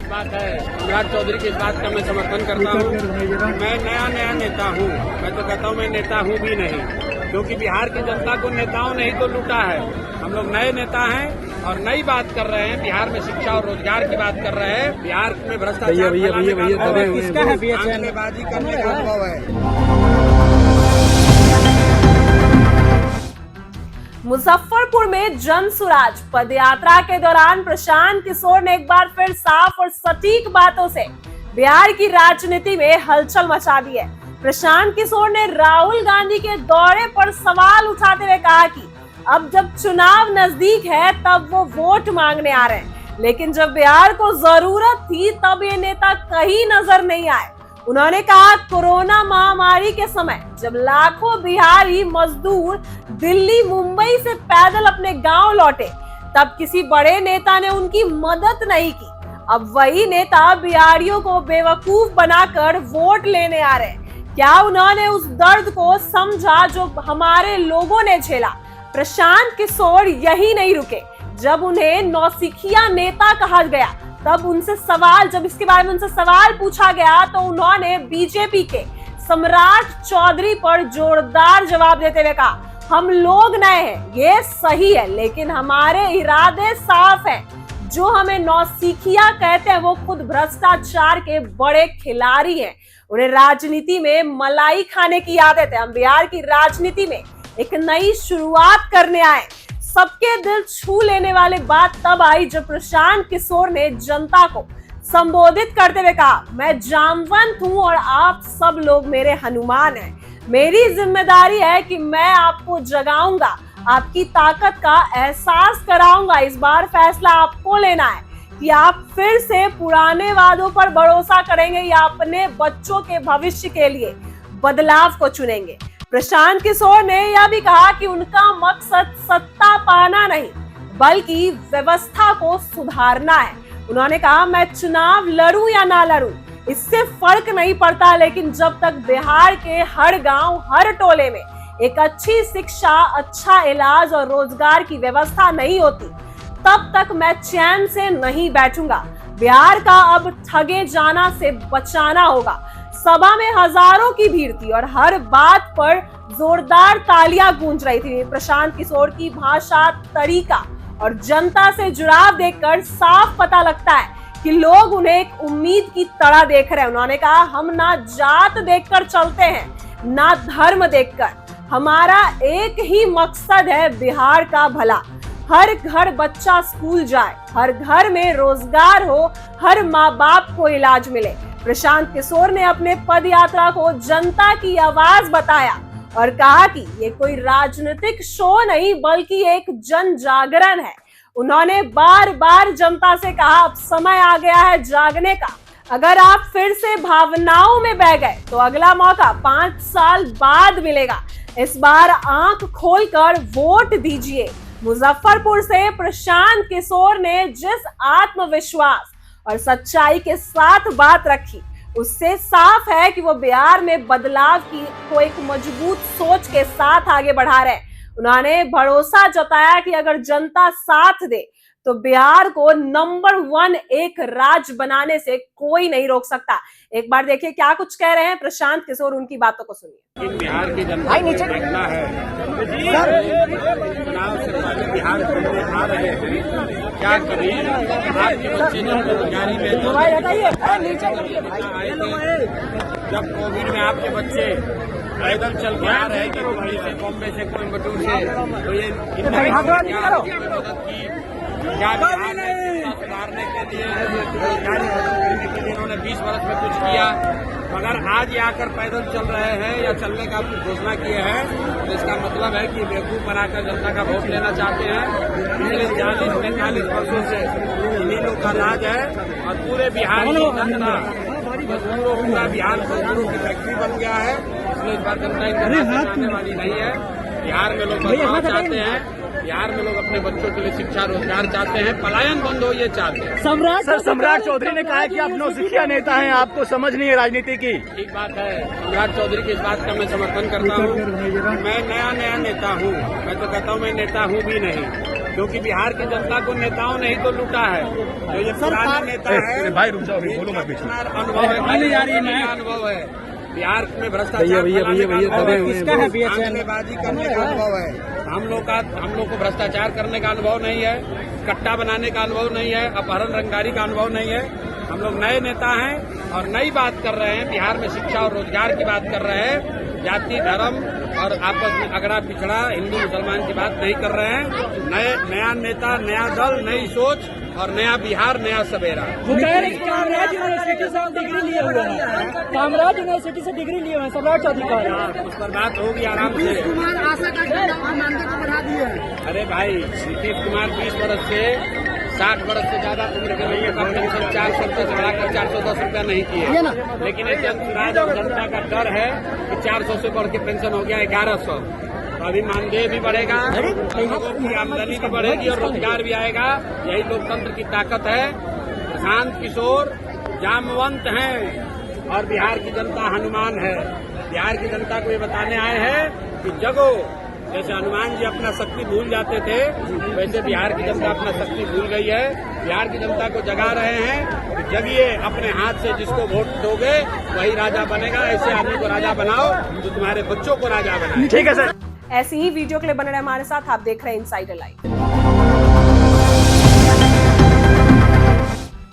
बात है, सम्राट चौधरी की इस बात का मैं समर्थन करता हूँ। मैं नया नेता हूँ, मैं तो कहता हूँ मैं नेता हूँ भी नहीं, क्योंकि बिहार की जनता को नेताओं ने ही तो लूटा है। हम लोग नए नेता हैं और नई बात कर रहे हैं। बिहार में शिक्षा और रोजगार की बात कर रहे हैं। बिहार में भ्रष्टाचार किसका है, आतंकवादी करने का अनुभव है। मुजफ्फरपुर में जन सुराज पदयात्रा के दौरान प्रशांत किशोर ने एक बार फिर साफ और सटीक बातों से बिहार की राजनीति में हलचल मचा दी है। प्रशांत किशोर ने राहुल गांधी के दौरे पर सवाल उठाते हुए कहा कि अब जब चुनाव नजदीक है तब वो वोट मांगने आ रहे हैं, लेकिन जब बिहार को जरूरत थी तब ये नेता कहीं नजर नहीं आए। उन्होंने कहा कोरोना महामारी के समय जब लाखों बिहारी मजदूर दिल्ली मुंबई से पैदल अपने गांव लौटे तब किसी बड़े नेता ने उनकी मदद नहीं की। अब वही नेता बिहारियों को बेवकूफ बनाकर वोट लेने आ रहे हैं। क्या उन्होंने उस दर्द को समझा जो हमारे लोगों ने झेला? प्रशांत किशोर यही नहीं रुके। जब उन्हें नौसिखिया नेता कहा गया जब इसके बारे में उनसे सवाल पूछा गया तो उन्होंने बीजेपी के सम्राट चौधरी पर जोरदार जवाब देते हुए कहा, हम लोग नए हैं, ये सही है, लेकिन हमारे इरादे साफ हैं। जो हमें नौसिखिया कहते हैं वो खुद भ्रष्टाचार के बड़े खिलाड़ी हैं। उन्हें राजनीति में मलाई खाने की आदत है। हम बिहार की राजनीति में एक नई शुरुआत करने आए। सबके दिल छू लेने वाली बात तब आई जब प्रशांत किशोर ने जनता को संबोधित करते हुए कहा, मैं जामवंत हूं और आप सब लोग मेरे हनुमान हैं। मेरी जिम्मेदारी है कि मैं आपको जगाऊंगा, आपकी ताकत का एहसास कराऊंगा। इस बार फैसला आपको लेना है कि आप फिर से पुराने वादों पर भरोसा करेंगे या अपने बच्चों के भविष्य के लिए बदलाव को चुनेंगे। प्रशांत किशोर ने यह भी कहा कि उनका मकसद सत्ता पाना नहीं बल्कि व्यवस्था को सुधारना है। उन्होंने कहा, मैं चुनाव लड़ूं या ना लड़ूं इससे फर्क नहीं पड़ता, लेकिन जब तक बिहार के हर गांव हर टोले में एक अच्छी शिक्षा, अच्छा इलाज और रोजगार की व्यवस्था नहीं होती तब तक मैं चैन से नहीं बैठूंगा। बिहार का अब ठगे जाना से बचाना होगा। सभा में हजारों की भीड़ थी और हर बात पर जोरदार तालियां गूंज रही थी। प्रशांत किशोर की भाषा, तरीका और जनता से जुड़ाव देखकर साफ पता लगता है कि लोग उन्हें एक उम्मीद की तरह देख रहे हैं। उन्होंने कहा, हम ना जात देखकर चलते हैं ना धर्म देखकर, हमारा एक ही मकसद है बिहार का भला। हर घर बच्चा स्कूल जाए, हर घर में रोजगार हो, हर माँ बाप को इलाज मिले। प्रशांत किशोर ने अपने पद यात्रा को जनता की आवाज बताया और कहा कि ये कोई राजनीतिक शो नहीं बल्कि एक जन जागरण है। उन्होंने बार बार जनता से कहा, अब समय आ गया है जागने का। अगर आप फिर से भावनाओं में बह गए तो अगला मौका 5 साल बाद मिलेगा। इस बार आंख खोलकर वोट दीजिए। मुजफ्फरपुर से प्रशांत किशोर ने जिस आत्मविश्वास और सच्चाई के साथ बात रखी उससे साफ है कि वो बिहार में बदलाव की को एक मजबूत सोच के साथ आगे बढ़ा रहे हैं। उन्होंने भरोसा जताया कि अगर जनता साथ दे तो बिहार को नंबर 1 एक राज्य बनाने से कोई नहीं रोक सकता। एक बार देखिए क्या कुछ कह रहे हैं प्रशांत किशोर, उनकी बातों को सुनिए। बिहार की जनता को देखना है, चुनाव से पहले बिहार को आ रहे हैं, क्या कभी बिहार के बच्चे जब बेरोजगारी में जब कोविड में आपके बच्चे पैदल चल के आ रहे हैं कि मुंबई से, बॉम्बे से, कोयम्बटूर से, तो ये मदद की क्या सुधारने के लिए इन्होंने 20 वर्ष में कुछ किया, मगर आज ये आकर पैदल चल रहे हैं या चलने का घोषणा किए हैं, तो इसका मतलब है कि बेवकूफ बनाकर जनता का वोट लेना चाहते हैं। पिछले 40-45 वर्षों से इन्हीं लोग का राज है और पूरे बिहार की जनता मजदूरों, पूरा बिहार मजदूरों की फैक्ट्री बन गया है। इसलिए इस बार जनता इनका आने वाली नहीं है। बिहार में लोग बदलाव चाहते हैं, बिहार में लोग अपने बच्चों के लिए शिक्षा रोजगार चाहते हैं, पलायन बंद हो ये चाहते हैं। सम्राट चौधरी ने कहा है कि आप नौसिखिया नेता हैं, आपको समझ नहीं है राजनीति की। ठीक बात है, सम्राट चौधरी की इस बात का मैं समर्थन करता हूँ। मैं नया नेता हूँ, मैं तो कहता हूँ मैं नेता हूँ भी नहीं, क्योंकि बिहार की जनता को नेताओं ने ही तो लूटा है। जो ये पुराने नेता है भाई रुक जाओ, बोलो मत बीच में। अनुभव है, अनुभव है बिहार में भ्रष्टाचार बाजी करने का अनुभव है। हम लोग को भ्रष्टाचार करने का अनुभव नहीं है, कट्टा बनाने का अनुभव नहीं है, अपहरण रंगदारी का अनुभव नहीं है। हम लोग नए नेता हैं और नई बात कर रहे हैं। बिहार में शिक्षा और रोजगार की बात कर रहे हैं, जाति धर्म और आपस में अगड़ा पिछड़ा हिंदू मुसलमान की बात नहीं कर रहे हैं। नया नेता, नया दल, नई सोच और नया बिहार, नया सवेरा। कामराज यूनिवर्सिटी से डिग्री लिए हुए हैं, कामराज यूनिवर्सिटी से डिग्री लिए हुए हैं सम्राट चौधरी। उस पर बात होगी आराम से। बढ़ा दिए। अरे भाई, नीतीश कुमार 20 वर्ष से 60 वर्ष से ज्यादा उम्र के लोगों का पेंशन 400 रुपये से बढ़ाकर 410 रुपया नहीं किए, लेकिन एक जनसुराज और जनता का डर है कि 400 से बढ़ के पेंशन हो गया 1100। अभी मानदेय भी बढ़ेगा, लोगों की आमदनी भी बढ़ेगी और रोजगार भी आएगा। यही लोकतंत्र की ताकत है। प्रशांत किशोर जामवंत हैं और बिहार की जनता हनुमान है। बिहार की जनता को ये बताने आए हैं कि जगो। जैसे हनुमान जी अपना शक्ति भूल जाते थे, वैसे बिहार की जनता अपना शक्ति भूल गई है। बिहार की जनता को जगा रहे हैं कि जगिए, अपने हाथ से जिसको वोट दोगे वही राजा बनेगा। ऐसे आदमी को राजा बनाओ जो तुम्हारे बच्चों को राजा बनाए। ठीक है सर। ऐसी ही वीडियो के लिए बने रहे हमारे साथ। आप देख रहे हैं इनसाइडर लाइव।